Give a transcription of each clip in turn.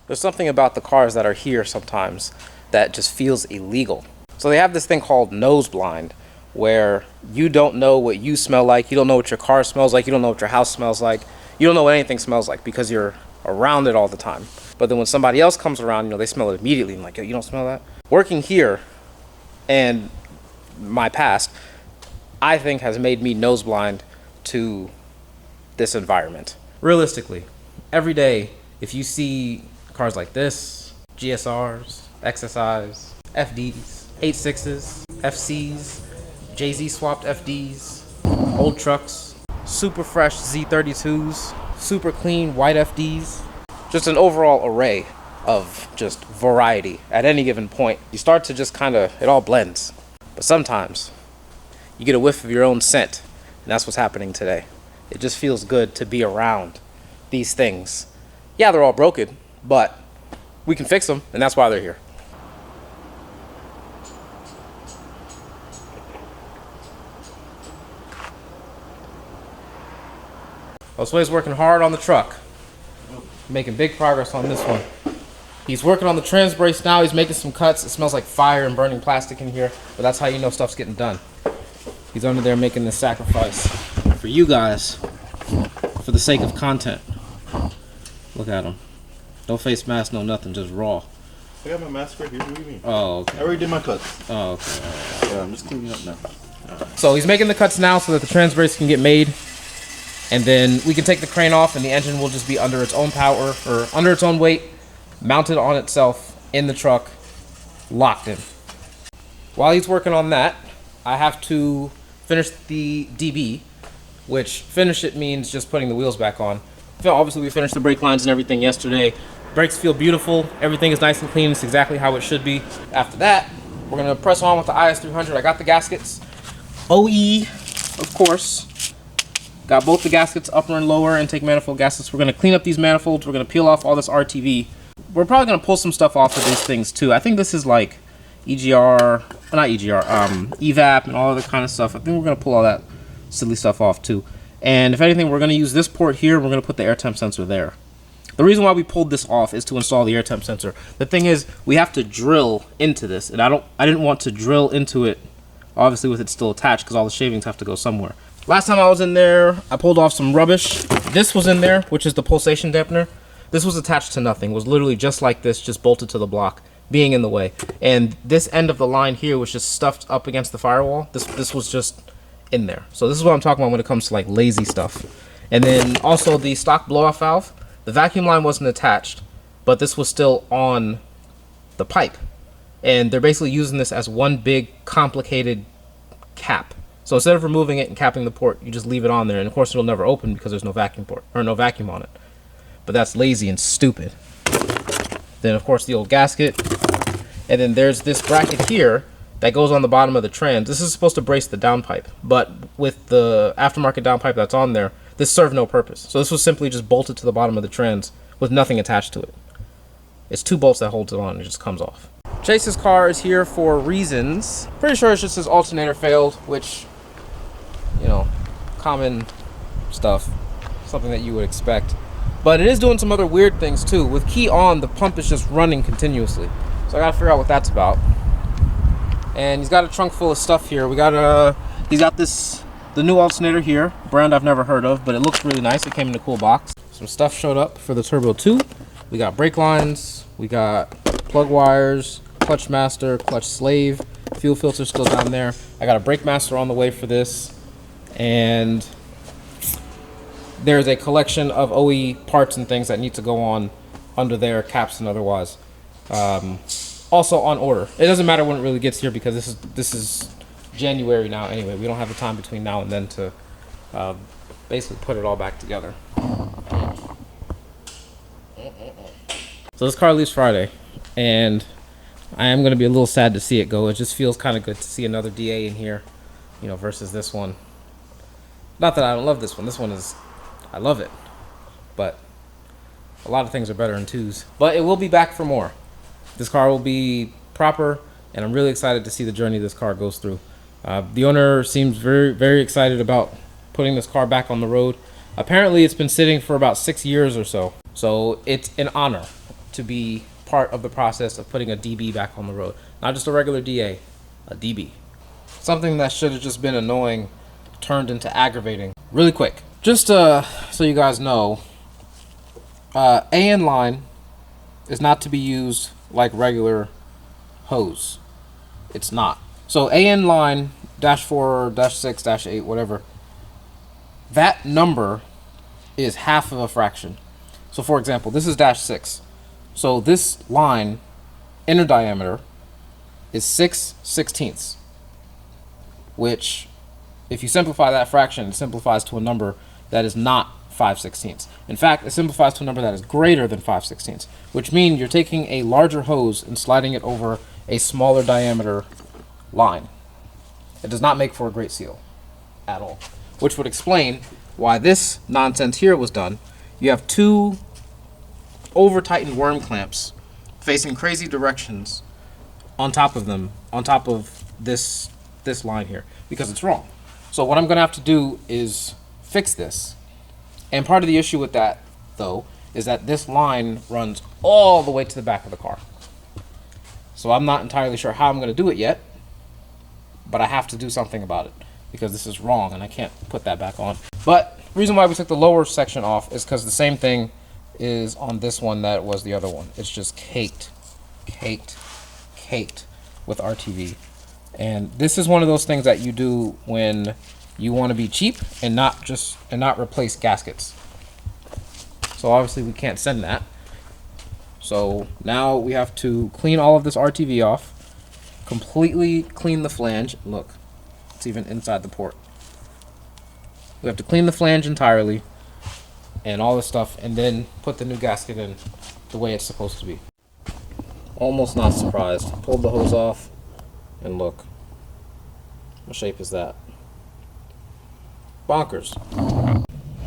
There's something about the cars that are here sometimes that just feels illegal. So they have this thing called nose blind, where you don't know what you smell like, you don't know what your car smells like, you don't know what your house smells like, you don't know what anything smells like because you're around it all the time. But then when somebody else comes around, you know, they smell it immediately and like, yo, you don't smell that? Working here and my past, I think has made me nose blind to this environment. Realistically, every day, if you see cars like this, GSRs, XSIs, FDs, 86s, FCs, JZ swapped FDs, old trucks, super fresh Z32s, super clean white FDs, just an overall array of just variety at any given point. You start to just kind of, it all blends. But sometimes you get a whiff of your own scent, and that's what's happening today. It just feels good to be around these things. Yeah, they're all broken, but we can fix them, and that's why they're here. Josue's working hard on the truck, making big progress on this one. He's working on the trans brace now. He's making some cuts. It smells like fire and burning plastic in here, but that's how you know stuff's getting done. He's under there making this sacrifice for you guys, for the sake of content. Look at him. No face mask, no nothing, just raw. I got my mask right here. What do you mean? Oh, okay. I already did my cuts. Oh, okay. Right. Yeah, I'm just cleaning up now. So he's making the cuts now so that the trans brace can get made. And then we can take the crane off and the engine will just be under its own power, or under its own weight, mounted on itself in the truck, locked in. While he's working on that, I have to finish the DB, which finish it means just putting the wheels back on. Obviously we finished the brake lines and everything yesterday. Brakes feel beautiful. Everything is nice and clean. It's exactly how it should be. After that, we're gonna press on with the IS300. I got the gaskets. OE, of course. Got both the gaskets, upper and lower intake manifold gaskets. We're gonna clean up these manifolds. We're gonna peel off all this RTV. We're probably gonna pull some stuff off of these things too. I think this is like EGR, not EGR, EVAP and all other kind of stuff. I think we're gonna pull all that silly stuff off too. And if anything, we're gonna use this port here. We're gonna put the air temp sensor there. The reason why we pulled this off is to install the air temp sensor. The thing is, we have to drill into this, and I didn't want to drill into it, obviously with it still attached, because all the shavings have to go somewhere. Last time I was in there, I pulled off some rubbish. This was in there, which is the pulsation dampener. This was attached to nothing. It was literally just like this, just bolted to the block, being in the way. And this end of the line here was just stuffed up against the firewall. This was just in there. So this is what I'm talking about when it comes to like lazy stuff. And then also the stock blow-off valve. The vacuum line wasn't attached, but this was still on the pipe. And they're basically using this as one big complicated cap. So instead of removing it and capping the port, you just leave it on there, and of course it'll never open because there's no vacuum port, or no vacuum on it. But that's lazy and stupid. Then of course the old gasket, and then there's this bracket here that goes on the bottom of the trans. This is supposed to brace the downpipe, but with the aftermarket downpipe that's on there, this served no purpose. So this was simply just bolted to the bottom of the trans with nothing attached to it. It's 2 bolts that holds it on, and it just comes off. Chase's car is here for reasons. Pretty sure it's just his alternator failed, which, you know, common stuff, something that you would expect. But it is doing some other weird things too. With key on, the pump is just running continuously. So I gotta figure out what that's about. And he's got a trunk full of stuff here. He's got the new alternator here, brand I've never heard of, but it looks really nice. It came in a cool box. Some stuff showed up for the Turbo 2. We got brake lines, we got plug wires, clutch master, clutch slave, fuel filter still down there. I got a brake master on the way for this, and there's a collection of OE parts and things that need to go on under there, caps and otherwise. Also on order. It doesn't matter when it really gets here because this is January now anyway. We don't have the time between now and then to basically put it all back together. So this car leaves Friday, and I am going to be a little sad to see it go. It just feels kind of good to see another DA in here, you know, versus this one. Not that I don't love this one. This one is, I love it, but a lot of things are better in 2s. But it will be back for more. This car will be proper, and I'm really excited to see the journey this car goes through. The owner seems very, very excited about putting this car back on the road. Apparently, it's been sitting for about 6 years or so. So it's an honor. to be part of the process of putting a DB back on the road. Not just a regular DA, a DB. Something that should have just been annoying turned into aggravating really quick. Just so you guys know, AN line is not to be used like regular hose. It's not. So AN line -4, -6, -8, whatever, that number is half of a fraction. So for example, this is -6. So this line, inner diameter, is 6/16, which, if you simplify that fraction, it simplifies to a number that is not 5/16. In fact, it simplifies to a number that is greater than 5/16, which means you're taking a larger hose and sliding it over a smaller diameter line. It does not make for a great seal at all, which would explain why this nonsense here was done. You have two over-tightened worm clamps facing crazy directions on top of them, on top of this line here, because it's wrong. So what I'm gonna have to do is fix this. And part of the issue with that, though, is that this line runs all the way to the back of the car. So I'm not entirely sure how I'm gonna do it yet, but I have to do something about it because this is wrong and I can't put that back on. But the reason why we took the lower section off is because the same thing is on this one that was the other one. It's just caked with RTV. And this is one of those things that you do when you want to be cheap and not replace gaskets. So obviously we can't send that. So now we have to clean all of this RTV off, completely clean the flange. Look, it's even inside the port. We have to clean the flange entirely and all this stuff, and then put the new gasket in the way it's supposed to be. Almost not surprised. Pulled the hose off, and look, what shape is that? Bonkers.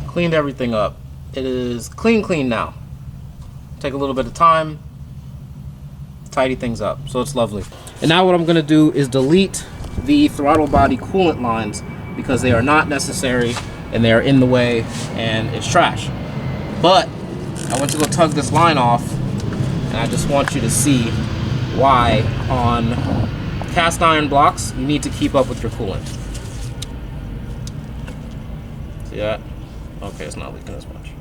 Cleaned everything up. It is clean now. Take a little bit of time, tidy things up, so it's lovely. And now what I'm gonna do is delete the throttle body coolant lines because they are not necessary and they are in the way and it's trash. But I went to go tug this line off, and I just want you to see why on cast iron blocks you need to keep up with your coolant. See that? Okay, it's not leaking as much.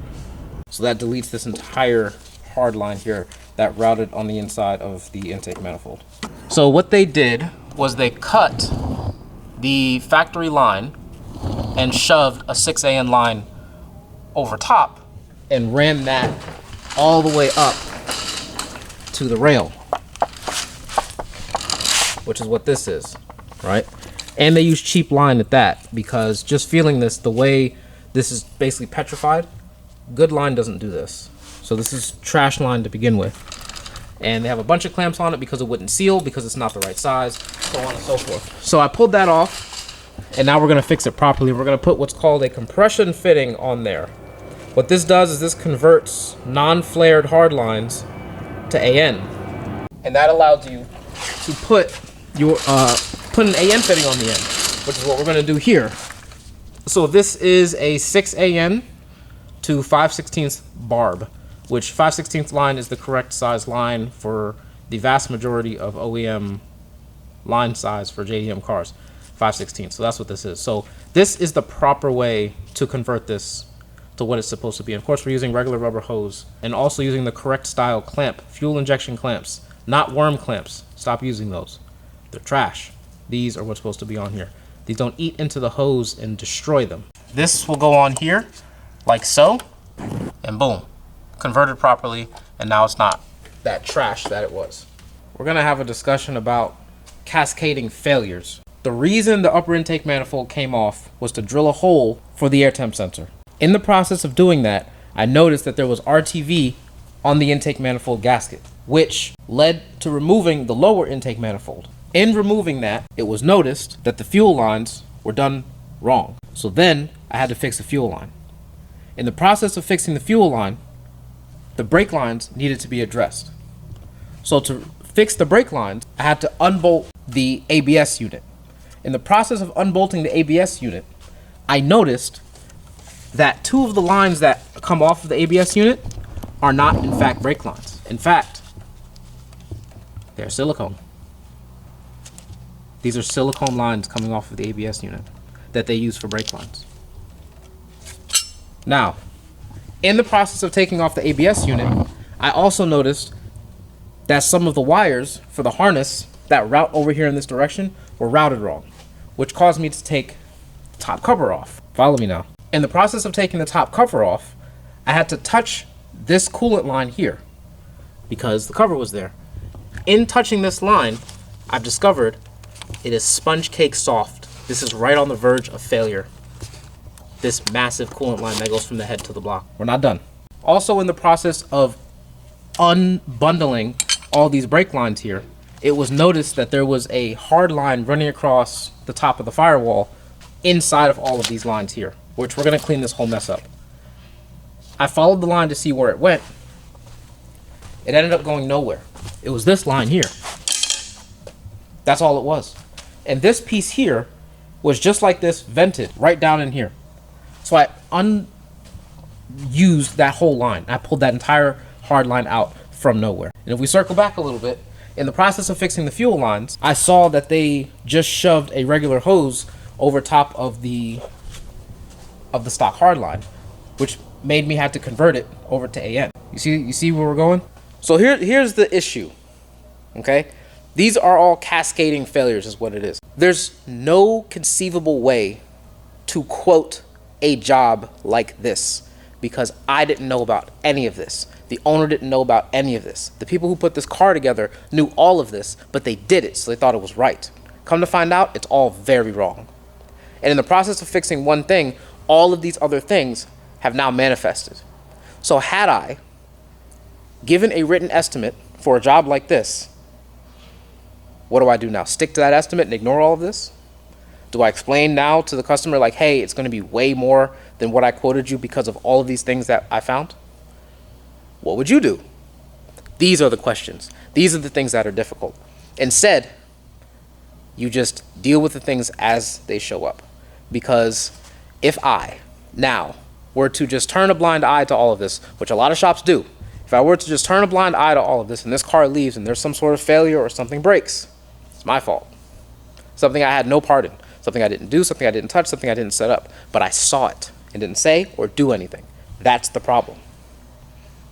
So that deletes this entire hard line here that routed on the inside of the intake manifold. So what they did was they cut the factory line and shoved a 6AN line over top and ran that all the way up to the rail, which is what this is, right? And they use cheap line at that, because just feeling this, the way this is basically petrified, good line doesn't do this. So this is trash line to begin with. And they have a bunch of clamps on it because it wouldn't seal, because it's not the right size, so on and so forth. So I pulled that off, and now we're gonna fix it properly. We're gonna put what's called a compression fitting on there. What this does is this converts non-flared hard lines to AN. And that allows you to put an AN fitting on the end, which is what we're gonna do here. So this is a 6AN to 5/16 barb, which 5/16 line is the correct size line for the vast majority of OEM line size for JDM cars, 5/16. So that's what this is. So this is the proper way to convert this to what it's supposed to be. And of course, we're using regular rubber hose and also using the correct style clamp, fuel injection clamps, not worm clamps. Stop using those. They're trash. These are what's supposed to be on here. These don't eat into the hose and destroy them. This will go on here like so, and boom, converted properly, and now it's not that trash that it was. We're gonna have a discussion about cascading failures. The reason the upper intake manifold came off was to drill a hole for the air temp sensor. In the process of doing that, I noticed that there was RTV on the intake manifold gasket, which led to removing the lower intake manifold. In removing that, it was noticed that the fuel lines were done wrong. So then I had to fix the fuel line. In the process of fixing the fuel line, the brake lines needed to be addressed. So to fix the brake lines, I had to unbolt the ABS unit. In the process of unbolting the ABS unit, I noticed that two of the lines that come off of the ABS unit are not in fact brake lines. In fact, they're silicone. These are silicone lines coming off of the ABS unit that they use for brake lines. Now, in the process of taking off the ABS unit, I also noticed that some of the wires for the harness that route over here in this direction were routed wrong, which caused me to take the top cover off. Follow me now. In the process of taking the top cover off, I had to touch this coolant line here because the cover was there. In touching this line, I've discovered it is sponge cake soft. This is right on the verge of failure. This massive coolant line that goes from the head to the block. We're not done. Also, in the process of unbundling all these brake lines here, it was noticed that there was a hard line running across the top of the firewall inside of all of these lines here, which we're gonna clean this whole mess up. I followed the line to see where it went. It ended up going nowhere. It was this line here. That's all it was. And this piece here was just like this, vented right down in here. So I unused that whole line. I pulled that entire hard line out from nowhere. And if we circle back a little bit, in the process of fixing the fuel lines, I saw that they just shoved a regular hose over top of the stock hard line, which made me have to convert it over to AN. You see where we're going? So here's the issue, okay? These are all cascading failures is what it is. There's no conceivable way to quote a job like this because I didn't know about any of this. The owner didn't know about any of this. The people who put this car together knew all of this, but they did it, so they thought it was right. Come to find out, it's all very wrong. And in the process of fixing one thing, all of these other things have now manifested. So had I given a written estimate for a job like this, what do I do now? Stick to that estimate and ignore all of this? Do I explain now to the customer like, hey, it's gonna be way more than what I quoted you because of all of these things that I found? What would you do? These are the questions. These are the things that are difficult. Instead, you just deal with the things as they show up. Because if I now were to just turn a blind eye to all of this, which a lot of shops do, if I were to just turn a blind eye to all of this and this car leaves and there's some sort of failure or something breaks, it's my fault. Something I had no part in, something I didn't do, something I didn't touch, something I didn't set up, but I saw it and didn't say or do anything. That's the problem.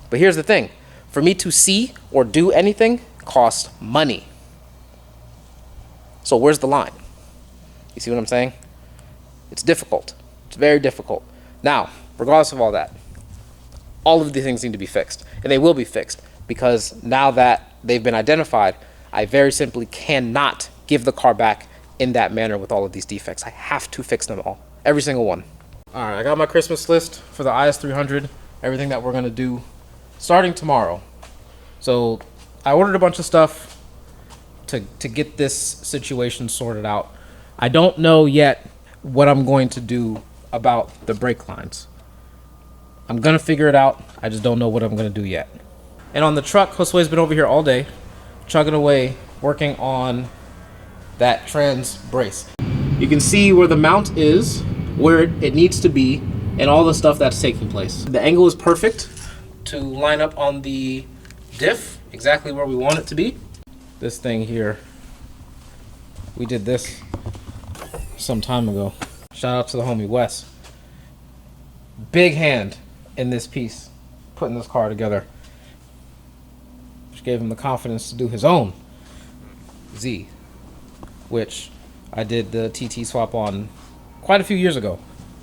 But here's the thing, for me to see or do anything costs money. So where's the line? You see what I'm saying? It's difficult. It's very difficult. Now, regardless of all that, all of these things need to be fixed, and they will be fixed because now that they've been identified, I very simply cannot give the car back in that manner with all of these defects. I have to fix them all, every single one. All right, I got my Christmas list for the IS300, everything that we're gonna do starting tomorrow. So I ordered a bunch of stuff to get this situation sorted out. I don't know yet what I'm going to do about the brake lines. I'm gonna figure it out. I just don't know what I'm gonna do yet. And on the truck, Josue's been over here all day, chugging away, working on that trans brace. You can see where the mount is, where it needs to be, and all the stuff that's taking place. The angle is perfect to line up on the diff, exactly where we want it to be. This thing here, we did this some time ago. Shout out to the homie Wes. Big hand in this piece, putting this car together, which gave him the confidence to do his own Z, which I did the TT swap on quite a few years ago.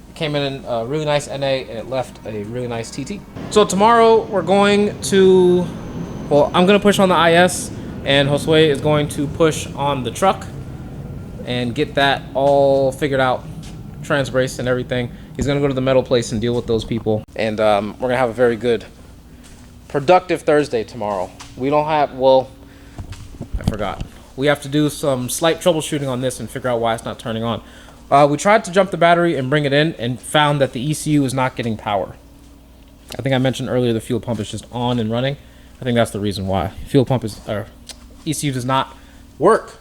It came in a really nice NA and it left a really nice TT. So tomorrow we're going to, well, I'm gonna push on the IS and Josue is going to push on the truck and get that all figured out, trans brace and everything. He's gonna go to the metal place and deal with those people. And we're gonna have a very good, productive Thursday tomorrow. We don't have, well, I forgot. We have to do some slight troubleshooting on this and figure out why it's not turning on. We tried to jump the battery and bring it in and found that the ECU is not getting power. I think I mentioned earlier the fuel pump is just on and running. I think that's the reason why. Fuel pump is, or ECU does not work.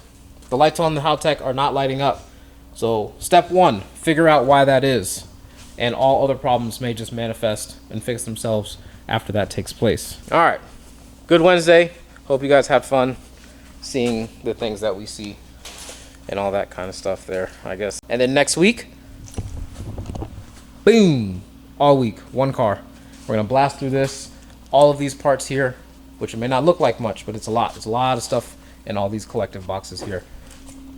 The lights on the Haltech are not lighting up. So step one, figure out why that is. And all other problems may just manifest and fix themselves after that takes place. All right, good Wednesday. Hope you guys had fun seeing the things that we see and all that kind of stuff there, I guess. And then next week, boom, all week, one car. We're gonna blast through this, all of these parts here, which it may not look like much, but it's a lot. There's a lot of stuff in all these collective boxes here.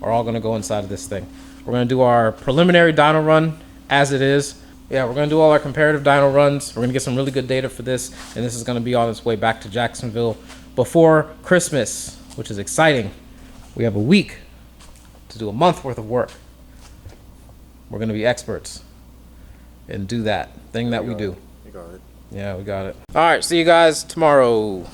Are all gonna go inside of this thing. We're gonna do our preliminary dyno run as it is. Yeah, we're gonna do all our comparative dyno runs. We're gonna get some really good data for this, and this is gonna be on its way back to Jacksonville before Christmas, which is exciting. We have a week to do a month worth of work. We're gonna be experts and do that thing that we do. You got it. Yeah, we got it. All right, see you guys tomorrow.